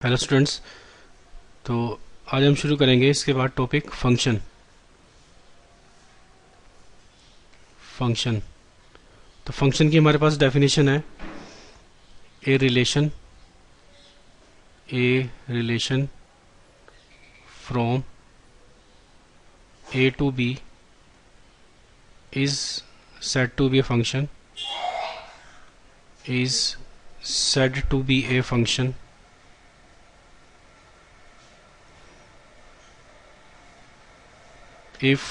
Hello students. तो आज हम शुरू करेंगे इसके बाद टॉपिक फंक्शन। तो फंक्शन की हमारे पास डेफिनेशन है a relation from A to B is said to be a function is said to be a function if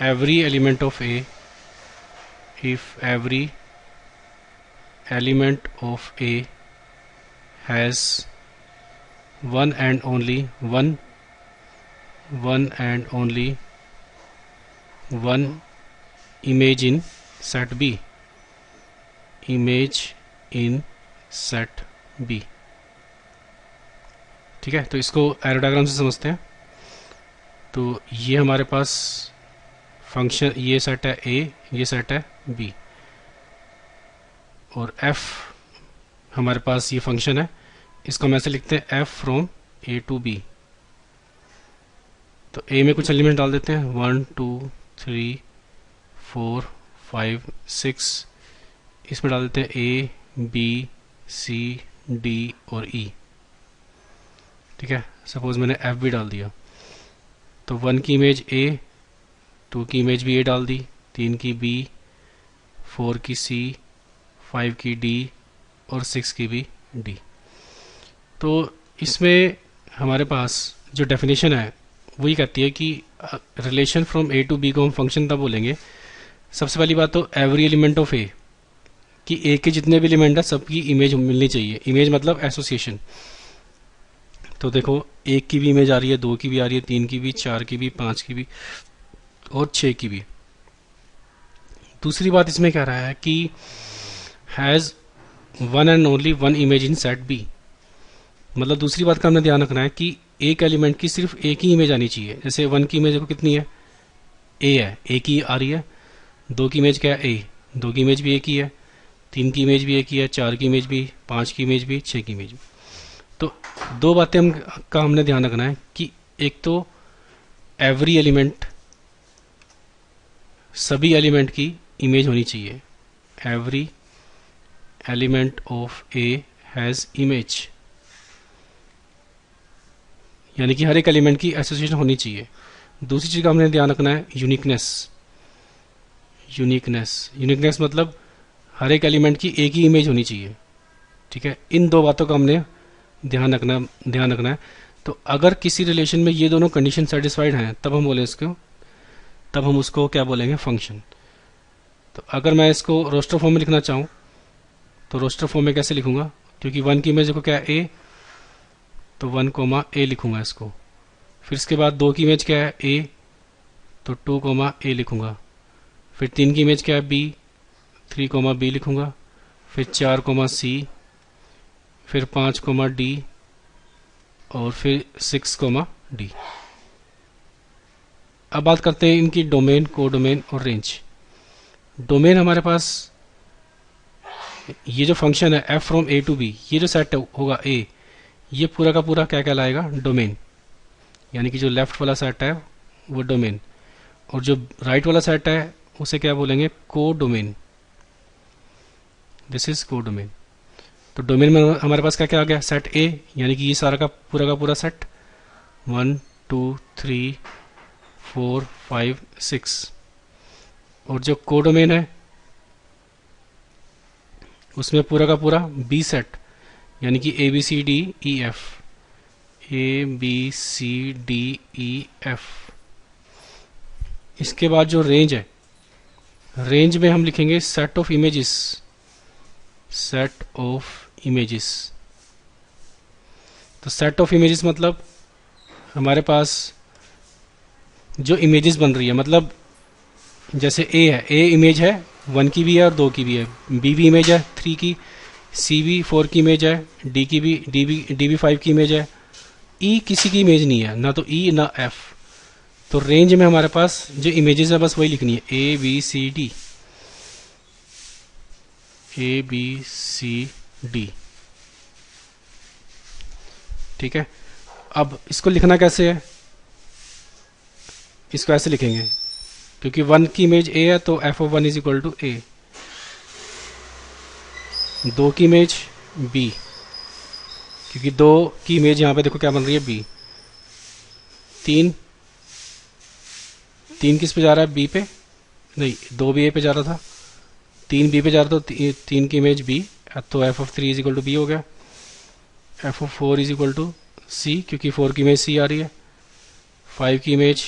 every element of A if every element of A has one and only one image in set B ठीक है। तो इसको arrow diagram से समझते हैं। तो ये हमारे पास फंक्शन, ये सेट है A, ये सेट है B और F हमारे पास ये फंक्शन है। इसको हम ऐसे लिखते हैं F from A to B। तो A में कुछ एलिमेंट डाल देते हैं 1 2 3 4 5 6। इसमें डाल देते हैं A B C D और E। ठीक है, सपोज मैंने F भी डाल दिया तो 1 की इमेज A, 2 की इमेज भी A डाल दी, 3 की B, 4 की C, 5 की D और 6 की भी D। तो इसमें हमारे पास जो डेफिनेशन है वही कहती है कि relation from A to B को हम फंक्शन तब बोलेंगे। सबसे पहली बात तो एवरी एलिमेंट ऑफ A, कि A के जितने भी एलिमेंट है सबकी इमेज मिलनी चाहिए। इमेज मतलब एसोसिएशन। तो देखो, 1 की भी इमेज आ रही है, 2 की भी आ रही है, 3 की भी, 4 की भी, 5 की भी और 6 की भी। दूसरी बात इसमें कह रहा है कि has one and only one image in set B. मतलब दूसरी बात का हमने ध्यान रखना है कि एक एलिमेंट की सिर्फ एक ही इमेज आनी चाहिए। जैसे 1 की इमेज देखो कितनी है, A है, A की आ रही है। 2 की इमेज क्या है, A, 2 की इमेज भी A की है, 3 की इमेज भी A की है, 4 की इमेज भी, 5 की इमेज भी, 6 की इमेज भी। तो दो बातें का हमने ध्यान रखना है कि एक तो एवरी एलिमेंट, सभी एलिमेंट की इमेज होनी चाहिए। Every element of A has image, यानी कि हर एक एलिमेंट की एसोसिएशन होनी चाहिए। दूसरी चीज का हमने ध्यान रखना है यूनिकनेस मतलब हर एक एलिमेंट की एक ही इमेज होनी चाहिए। ठीक है, इन दो बातों का हमने ध्यान रखना है। तो अगर किसी रिलेशन में ये दोनों कंडीशन सेटिस्फाइड हैं तब हम उसको क्या बोलेंगे, फंक्शन। तो अगर मैं इसको रोस्टर फॉर्म में लिखना चाहूँ तो रोस्टर फॉर्म में कैसे लिखूंगा, क्योंकि 1 की इमेज को क्या है A, तो 1 कोमा A लिखूंगा इसको। फिर इसके बाद 2 की इमेज क्या है A, तो 2 कोमा A लिखूंगा। फिर 3 की इमेज क्या है B, 3 कोमा B लिखूंगा। फिर 4 कोमा C, फिर 5 कोमा D और फिर 6 कोमा D। अब बात करते हैं इनकी डोमेन, कोडोमेन और रेंज। डोमेन हमारे पास ये जो फंक्शन है F from A to B, ये जो सेट होगा A, ये पूरा का पूरा क्या कहलाएगा, डोमेन। यानी कि जो लेफ्ट वाला सेट है वो डोमेन और जो राइट वाला सेट है उसे क्या बोलेंगे, कोडोमेन। This is codomain. तो डोमेन में हमारे पास क्या क्या आ गया, सेट A, यानी कि ये सारा का पूरा सेट 1 2 3 4 5 6। और जो कोडोमेन है उसमें पूरा का पूरा B सेट, यानी कि ABCDEF, ABCDEF। इसके बाद जो रेंज है, रेंज में हम लिखेंगे सेट ऑफ इमेजेस। तो सेट ऑफ इमेजेस मतलब हमारे पास जो इमेजेस बन रही है, मतलब जैसे A है, A इमेज है 1 की भी है और 2 की भी है, B भी इमेज है 3 की, C भी 4 की इमेज है, D भी 5 की इमेज है, E किसी की इमेज नहीं है, ना तो E ना F। तो रेंज में हमारे पास जो इमेजेस है बस वही लिखनी है, ABCD A B C D। ठीक है। अब इसको लिखना कैसे है, इसको ऐसे लिखेंगे, क्योंकि 1 की इमेज ए है तो f of 1 is equal to A, 2 की इमेज बी, क्योंकि 2 की इमेज यहाँ पे देखो क्या बन रही है बी, 3 किस पे जा रहा है, बी पे, नहीं 2 भी ए पे जा रहा था, 3 बी पे जा रहा था, तो 3 की इमेज बी, तो f of 3 is equal to B हो गया। F of 4 is equal to C, क्योंकि 4 की इमेज सी आ रही है, 5 की इमेज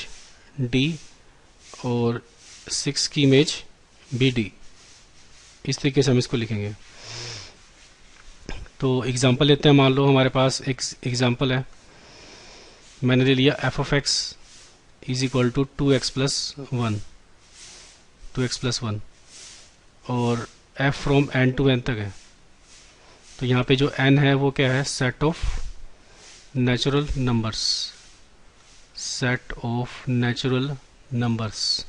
डी और 6 की इमेज बी डी। इस तरीके से हम इसको लिखेंगे। तो एग्जांपल लेते हैं, मान लो हमारे पास एक एग्जांपल है, मैंने ले लिया f of x is equal to 2x plus 1, 2x plus 1, और f from n to n तक है। तो यहाँ पे जो n है वो क्या है, set of natural numbers, set of natural numbers.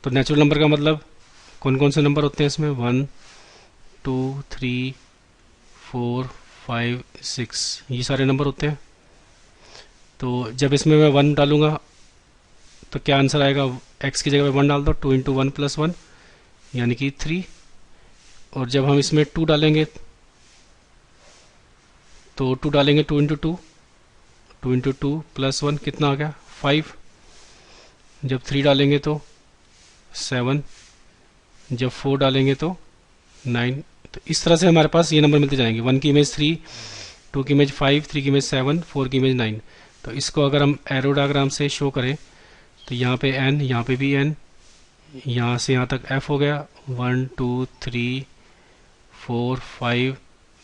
तो नेचुरल नंबर का मतलब कौन कौन से नंबर होते हैं इसमें, 1 2 3 4 5 6, ये सारे नंबर होते हैं। तो जब इसमें मैं 1 डालूंगा तो क्या आंसर आएगा, x की जगह पे 1 डाल दो, 2 इंटू 1 प्लस 1 यानी कि 3, और जब हम इसमें 2 डालेंगे तो 2 डालेंगे 2 इंटू 2, 2 इंटू 2 प्लस 1 कितना आ गया 5, जब 3 डालेंगे तो 7, जब 4 डालेंगे तो 9। तो इस तरह से हमारे पास ये नंबर मिलते जाएंगे, 1 की इमेज 3, 2 की इमेज 5, 3 की इमेज 7, 4 की इमेज 9। तो इसको अगर हम एरो डायग्राम से शो करें तो यहाँ पे n, यहाँ पे भी n, यहाँ से यहाँ तक f हो गया, 1 2 3 4 5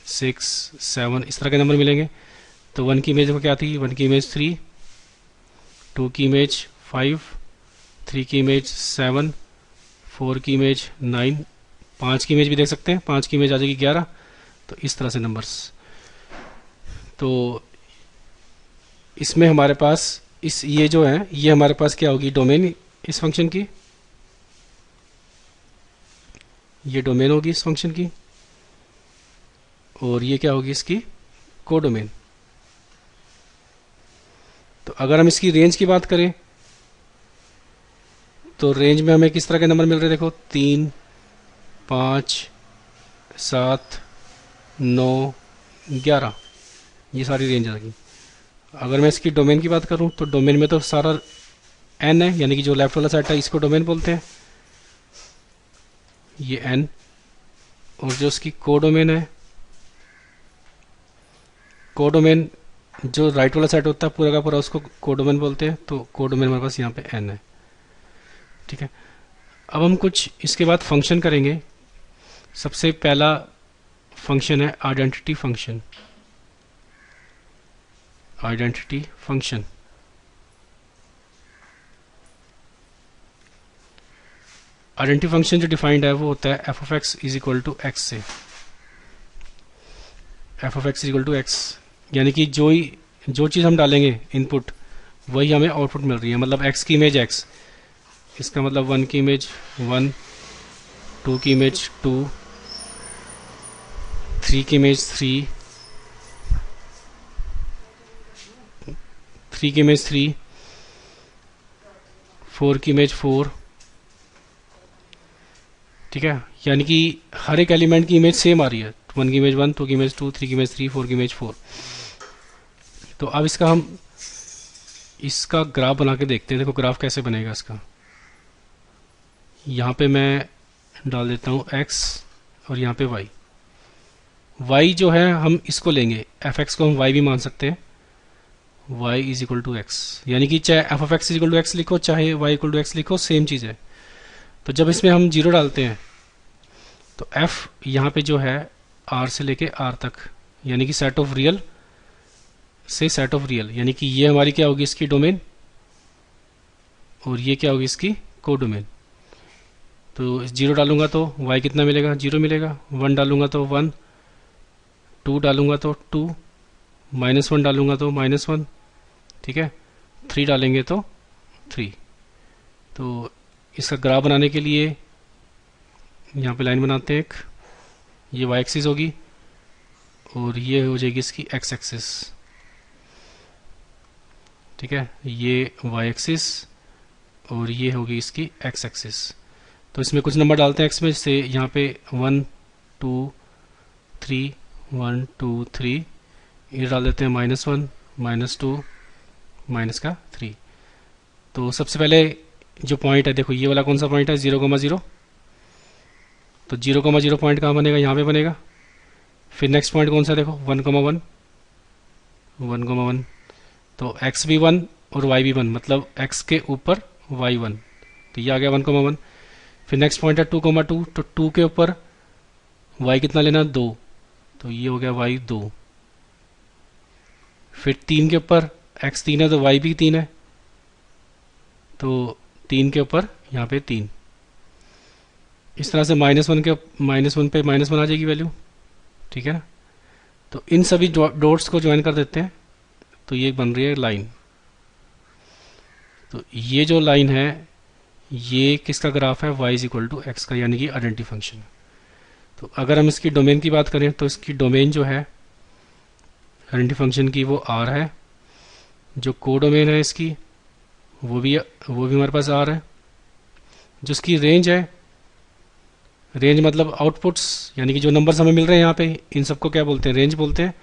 6 7, इस तरह के नंबर मिलेंगे। तो 1 की इमेज को क्या थी, 1 की इमेज 3, 2 की इमेज 5, 3 की इमेज 7, 4 की इमेज 9, 5 की इमेज भी देख सकते हैं, 5 की इमेज आ जाएगी 11। तो इस तरह से नंबर्स। तो इसमें हमारे पास इस ये जो है ये हमारे पास क्या होगी, डोमेन इस फंक्शन की, ये डोमेन होगी इस फंक्शन की, और ये क्या होगी इसकी कोडोमेन। तो अगर हम इसकी रेंज की बात करें तो रेंज में हमें किस तरह के नंबर मिल रहे हैं, देखो 3 5 7 9 11, ये सारी रेंज आ गई। अगर मैं इसकी डोमेन की बात करूं तो डोमेन में तो सारा n है, यानी कि जो लेफ्ट वाला सेट है इसको डोमेन बोलते हैं, ये n, और जो इसकी कोडोमेन है, कोडोमेन जो राइट वाला सेट होता है पूरा का पूरा उसको कोडोमेन बोलते हैं। तो कोडोमेन हमारे पास यहाँ पे n है, ठीक है। अब हम कुछ इसके बाद फंक्शन करेंगे। सबसे पहला फंक्शन है identity function, identity function. Identity function जो डिफाइंड है वो होता है f of x is equal to x से, f of x is equal to x, यानी कि जो चीज़ हम डालेंगे इनपुट वही हमें आउटपुट मिल रही है। मतलब x की इमेज x, इसका मतलब 1 की इमेज 1, 2 की इमेज 2, 3 की इमेज 3, 3 की इमेज 3, 4 की इमेज 4, ठीक है। यानी कि हर एक एलिमेंट की इमेज सेम आ रही है, 1 की इमेज 1, 2 की इमेज 2, 3 की इमेज 3, 4 की इमेज 4। तो अब इसका ग्राफ बना के देखते हैं। देखो ग्राफ कैसे बनेगा इसका, यहाँ पे मैं डाल देता हूँ x और यहाँ पे y। y जो है हम इसको लेंगे, fx को हम y भी मान सकते हैं, y is equal to x, यानी कि चाहे f of x is equal to x लिखो चाहे y इक्वल टू एक्स लिखो, सेम चीज़ है। तो जब इसमें हम 0 डालते हैं तो f यहाँ पे जो है r से लेके r तक, यानी कि सेट ऑफ रियल से सेट ऑफ रियल, यानी कि ये हमारी क्या होगी इसकी डोमेन, और ये क्या होगी इसकी कोडोमेन। तो 0 डालूंगा तो y कितना मिलेगा, 0 मिलेगा, 1 डालूंगा तो 1, 2 डालूंगा तो 2, -1 डालूंगा तो -1, ठीक है, 3 डालेंगे तो 3। तो इसका ग्राफ बनाने के लिए यहाँ पे लाइन बनाते हैं एक, ये y एक्सिस होगी और ये हो जाएगी इसकी एक्स एक्सिस, ठीक है, ये वाई एक्सिस और ये होगी इसकी एक्स एक्सिस। तो इसमें कुछ नंबर डालते हैं एक्स में, जैसे यहाँ पे 1 2 3 1 2 3, ये डाल देते हैं -1 -2 -3। तो सबसे पहले जो पॉइंट है, देखो ये वाला कौन सा पॉइंट है, 0,0, तो 0,0 पॉइंट कहाँ बनेगा, यहाँ पे बनेगा। फिर नेक्स्ट पॉइंट कौन सा, देखो 1,1 1,1, तो x भी 1 और y भी 1, मतलब x के ऊपर y 1, तो ये आ गया 1,1। फिर नेक्स्ट पॉइंट है 2,2, तो 2 के ऊपर y कितना लेना, 2, तो ये हो गया y 2। फिर 3 के ऊपर x 3 है तो y भी 3 है, तो 3 के ऊपर यहाँ पे 3। इस तरह से -1 पे -1 आ जाएगी वैल्यू, ठीक है ना। तो इन सभी डॉट्स को ज्वाइन कर देते हैं, तो ये बन रही है लाइन। तो ये जो लाइन है ये किसका ग्राफ है, y = x का, यानी कि आइडेंटिटी फंक्शन। तो अगर हम इसकी डोमेन की बात करें तो इसकी डोमेन जो है आइडेंटिटी फंक्शन की वो r है, जो कोडोमेन है इसकी वो भी हमारे पास r है। जो इसकी रेंज है, रेंज मतलब आउटपुट्स, यानी कि जो नंबर्स हमें मिल रहे हैं यहाँ पे, इन सबको क्या बोलते हैं, रेंज बोलते हैं।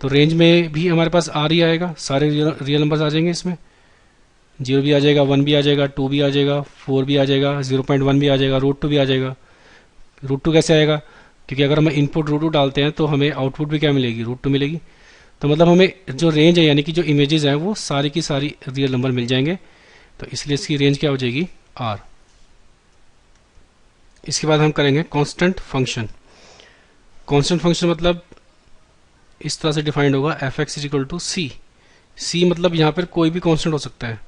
तो रेंज में भी हमारे पास r ही आएगा, सारे रियल नंबर्स आ जाएंगे इसमें, 0 भी आ जाएगा, 1 भी आ जाएगा, 2 भी आ जाएगा, 4 भी आ जाएगा, 0.1 भी आ जाएगा, √2 भी आ जाएगा। √2 कैसे आएगा, क्योंकि अगर हम इनपुट √2 डालते हैं तो हमें आउटपुट भी क्या मिलेगी, √2 मिलेगी। तो मतलब हमें जो रेंज है, यानी कि जो इमेजेस हैं वो सारी की सारी रियल नंबर मिल जाएंगे, तो इसलिए इसकी रेंज क्या हो जाएगी, r। इसके बाद हम करेंगे कांस्टेंट फंक्शन। कांस्टेंट फंक्शन मतलब इस तरह से डिफाइंड होगा, f(x) = c। c मतलब यहाँ पर कोई भी कांस्टेंट हो सकता है,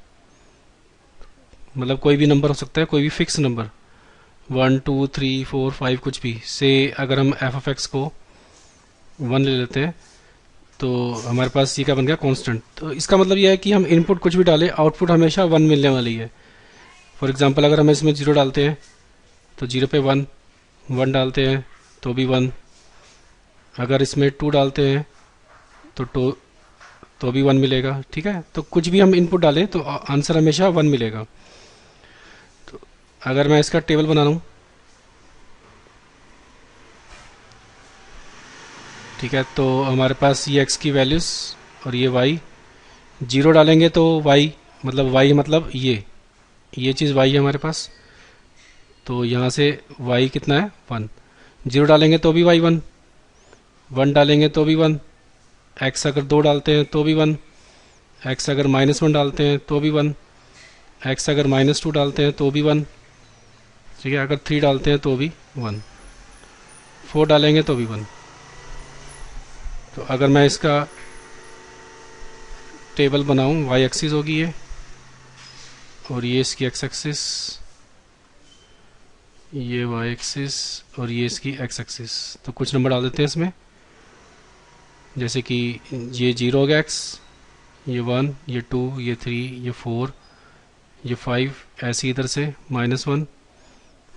मतलब कोई भी नंबर हो सकता है, कोई भी फिक्स नंबर, 1 2 3 4 5 कुछ भी। से अगर हम f(x) को 1 ले लेते हैं तो हमारे पास ये क्या बन गया, कांस्टेंट। तो इसका मतलब यह है कि हम इनपुट कुछ भी डालें, आउटपुट हमेशा 1 मिलने वाली है। फॉर एग्जांपल अगर हम इसमें 0 डालते हैं तो 0 पे 1, 1 डालते हैं तो भी 1, अगर इसमें 2 डालते हैं तो भी 1 मिलेगा, ठीक है। तो कुछ भी हम इनपुट डालें तो आंसर हमेशा 1 मिलेगा। तो अगर मैं इसका टेबल बना लूँ, ठीक है, तो हमारे पास ये x की वैल्यूज़ और ये y, 0 डालेंगे तो y मतलब ये चीज़ y है हमारे पास, तो यहाँ से y कितना है, 1। 0 डालेंगे तो भी y 1, 1 डालेंगे तो भी 1, x अगर 2 डालते हैं तो भी 1, x अगर -1 डालते हैं तो भी 1, x अगर -2 डालते हैं तो भी 1, ठीक है, अगर 3 डालते हैं तो भी 1, 4 डालेंगे तो भी 1। तो अगर मैं इसका टेबल बनाऊं, y एक्सिस होगी ये, और ये इसकी x एक्सिस, ये y एक्सिस और ये इसकी x एक्सिस। तो कुछ नंबर डाल देते हैं इसमें, जैसे कि ये 0 हो गया x, ये 1, ये 2, ये 3, ये 4, ये 5, ऐसे इधर से -1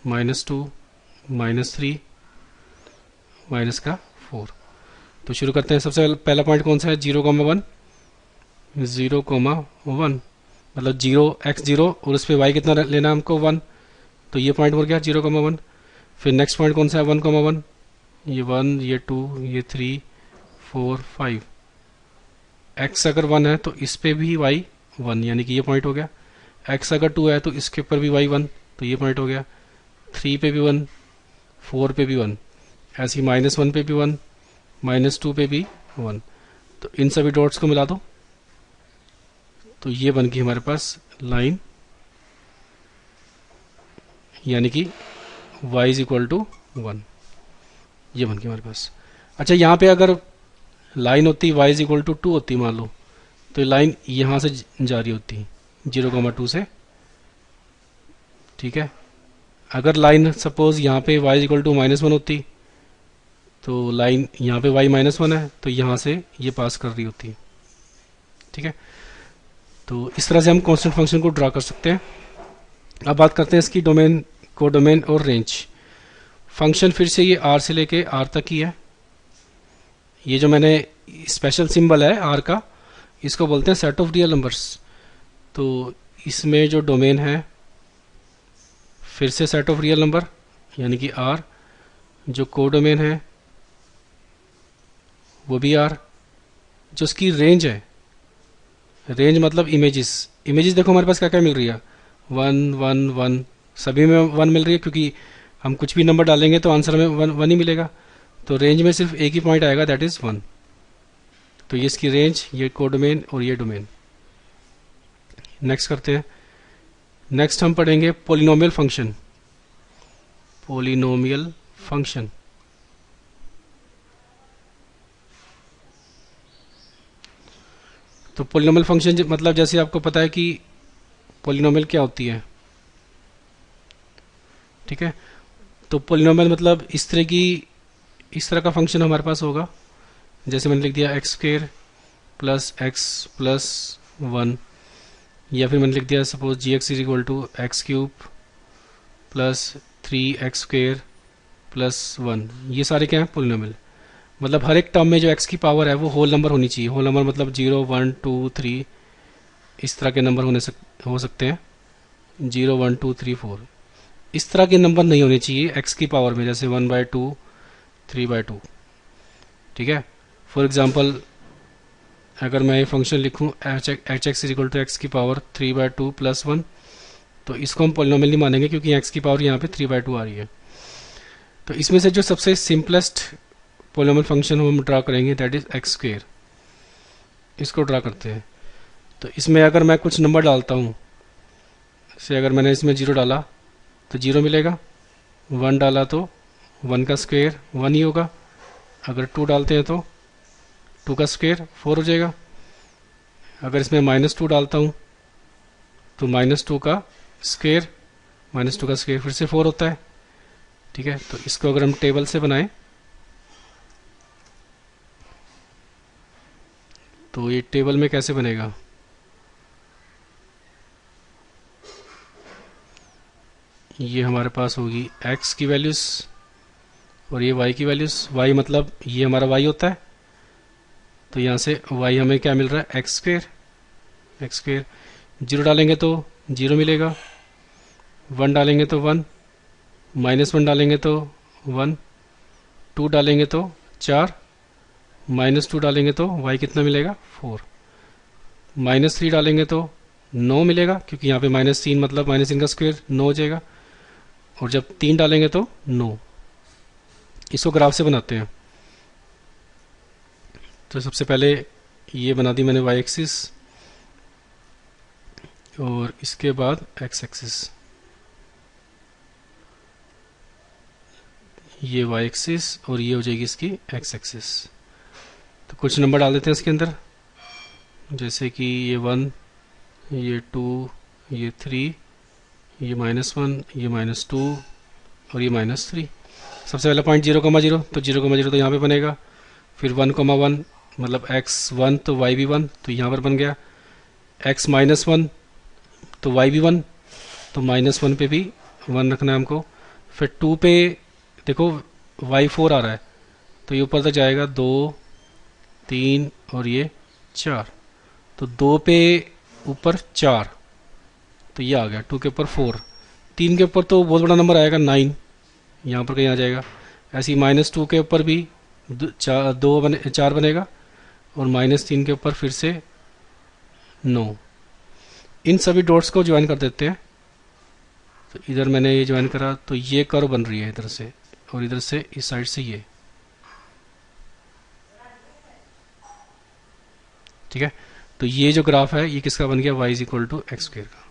-2 -3 -4। तो शुरू करते हैं। सबसे पहला पॉइंट कौन सा है, 0,1, 0,1 मतलब 0 और उस पर y कितना लेना है हमको, 1, तो ये पॉइंट हो गया 0,1। फिर नेक्स्ट पॉइंट कौन सा है, 1,1, ये 1, ये 2, ये 3, 4, 5। x अगर 1 है तो इस पे भी y 1, यानी कि ये पॉइंट हो गया। x अगर 2 है तो इसके ऊपर भी y 1, तो ये पॉइंट हो गया। 3 पे भी 1, 4 पे भी 1, ऐसे ही -1 पे भी 1, -2 पे भी 1। तो इन सभी डॉट्स को मिला दो तो ये बन गई हमारे पास लाइन, यानी कि y = 1, ये बन गई हमारे पास। अच्छा, यहाँ पे अगर लाइन होती y = 2 होती मान लो, तो लाइन यहाँ से जारी होती 0,2 से, ठीक है। अगर लाइन सपोज यहाँ पे y = -1 होती, तो लाइन यहाँ पे y -1 है तो यहाँ से ये पास कर रही होती है, ठीक है। तो इस तरह से हम कांस्टेंट फंक्शन को ड्रा कर सकते हैं। अब बात करते हैं इसकी डोमेन, कोडोमेन और रेंज। फंक्शन फिर से ये r से लेके r तक ही है, ये जो मैंने स्पेशल सिंबल है आर का, इसको बोलते हैं सेट ऑफ रियल नंबर्स। तो इसमें जो डोमेन है फिर से सेट ऑफ रियल नंबर यानी कि आर, जो कोडोमेन है वो भी आर, जो उसकी रेंज है, रेंज मतलब इमेजेस, इमेजेस देखो हमारे पास क्या क्या मिल रही है, 1 1 1, सभी में 1 मिल रही है क्योंकि हम कुछ भी नंबर डालेंगे तो आंसर में 1 ही मिलेगा। तो रेंज में सिर्फ एक ही पॉइंट आएगा, दैट इज़ 1। तो ये इसकी रेंज, ये कोडोमेन और ये डोमेन। नेक्स्ट करते हैं। नेक्स्ट हम पढ़ेंगे पोलिनोमियल फंक्शन। पोलिनोमियल फंक्शन तो पोलिनोमियल फंक्शन मतलब जैसे आपको पता है कि पोलिनोमियल क्या होती है, ठीक है। तो पोलिनोमियल मतलब इस तरह का फंक्शन हमारे पास होगा, जैसे मैंने लिख दिया x square plus x plus 1, या फिर मैंने लिख दिया suppose g x is equal to x cube plus 3x square plus 1। ये सारे क्या हैं, पोलिनोमियल। मतलब हर एक टर्म में जो x की पावर है वो होल नंबर होनी चाहिए। होल नंबर मतलब 0 1 2 3 इस तरह के नंबर हो सकते हैं, 0 1 2 3 4। इस तरह के नंबर नहीं होने चाहिए x की पावर में, जैसे 1/2 3/2, ठीक है। फॉर एग्जांपल अगर मैं ये फंक्शन लिखूं h x is equal to x की पावर 3/2 प्लस 1, तो इसको हम पोलिनोमियल नहीं मानेंगे क्योंकि x की पावर यहाँ पे 3/2 आ रही है। तो इसमें से जो सबसे सिंपलेस्ट पोलिनोमियल फंक्शन हम ड्रा करेंगे दैट इज एक्स स्क्वेयर। इसको ड्रा करते हैं। तो इसमें अगर मैं कुछ नंबर डालता हूँ, जैसे अगर मैंने इसमें 0 डाला तो 0 मिलेगा, 1 डाला तो 1 का स्क्वेयर 1 ही होगा, अगर 2 डालते हैं तो 2 का स्क्वेयर 4 हो जाएगा। अगर इसमें -2 डालता हूँ तो -2 का स्क्वेयर, -2 का स्क्वेयर फिर से 4 होता है, ठीक है। तो इसको अगर हम टेबल से बनाएं तो ये टेबल में कैसे बनेगा, ये हमारे पास होगी x की वैल्यूज़ और ये y की वैल्यूज़। y मतलब ये हमारा y होता है, तो यहाँ से y हमें क्या मिल रहा है, एक्स स्क्वेयर। 0 डालेंगे तो 0 मिलेगा, 1 डालेंगे तो 1, -1 डालेंगे तो 1, 2 डालेंगे तो 4, -2 डालेंगे तो y कितना मिलेगा 4, -3 डालेंगे तो 9 मिलेगा क्योंकि यहाँ पे -3 मतलब -3 का स्क्वायर 9 हो जाएगा, और जब 3 डालेंगे तो 9। इसको ग्राफ से बनाते हैं। तो सबसे पहले ये बना दी मैंने y एक्सिस और इसके बाद x एक्सिस, ये y एक्सिस और ये हो जाएगी इसकी x एक्सिस। तो कुछ नंबर डाल देते हैं इसके अंदर, जैसे कि ये 1, ये 2, ये 3, ये -1, ये -2 और ये -3। सबसे पहला पॉइंट 0,0, तो 0,0 तो यहाँ पे बनेगा। फिर 1,1 मतलब x1 तो y भी 1, तो यहाँ पर बन गया। x -1 तो y भी 1, तो -1 पे भी 1 रखना है हमको। फिर 2 पे देखो y 4 आ रहा है, तो ये ऊपर तक जाएगा 2 3 और ये 4, तो 2 पे ऊपर 4, तो ये आ गया। 2 के ऊपर 4, 3 के ऊपर तो बहुत बड़ा नंबर आएगा 9, यहाँ पर कहीं आ जाएगा। ऐसे ही -2 के ऊपर भी 4 बनेगा और -3 के ऊपर फिर से 9। इन सभी डॉट्स को ज्वाइन कर देते हैं। तो इधर मैंने ये ज्वाइन करा तो ये कर्व बन रही है इधर से, और इधर से इस साइड से ये, ठीक है। तो ये जो ग्राफ है ये किसका बन गया, y is equal to x square का।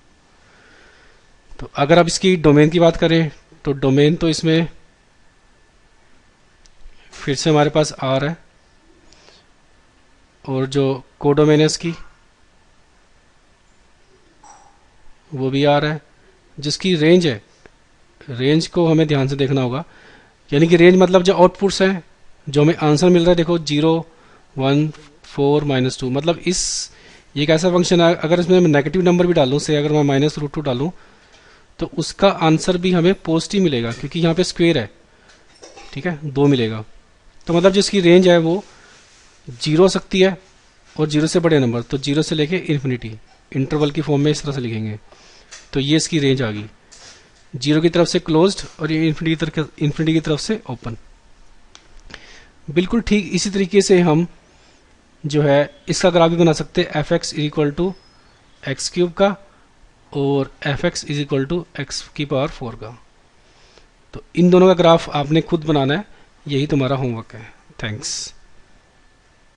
तो अगर आप इसकी डोमेन की बात करें तो डोमेन तो इसमें फिर से हमारे पास R है, और जो कोडोमेन है इसकी वो भी R है। जिसकी रेंज है, रेंज को हमें ध्यान से देखना होगा, यानी कि रेंज मतलब जो आउटपुट्स हैं, जो हमें आंसर मिल रहा है, देखो 0 1 4 -2, मतलब ये एक ऐसा फंक्शन है अगर इसमें मैं नेगेटिव नंबर भी डालूं, से अगर मैं -√2 डालूं तो उसका आंसर भी हमें पॉजिटिव मिलेगा क्योंकि यहाँ पे स्क्वायर है, ठीक है, 2 मिलेगा। तो मतलब जिसकी रेंज है वो जीरो हो सकती है और जीरो से बड़े नंबर, तो जीरो से लेके इन्फिनिटी इंटरवल की फॉर्म में इस तरह से लिखेंगे। तो ये इसकी रेंज आ गई, जीरो की तरफ से क्लोज्ड और ये इन्फिनिटी की तरफ से ओपन। बिल्कुल ठीक इसी तरीके से हम जो है इसका ग्राफ भी बना सकते हैं, f x is equal to x cube का और f x is equal to x की पावर 4 का। तो इन दोनों का ग्राफ आपने खुद बनाना है, यही तुम्हारा होमवर्क है। थैंक्स।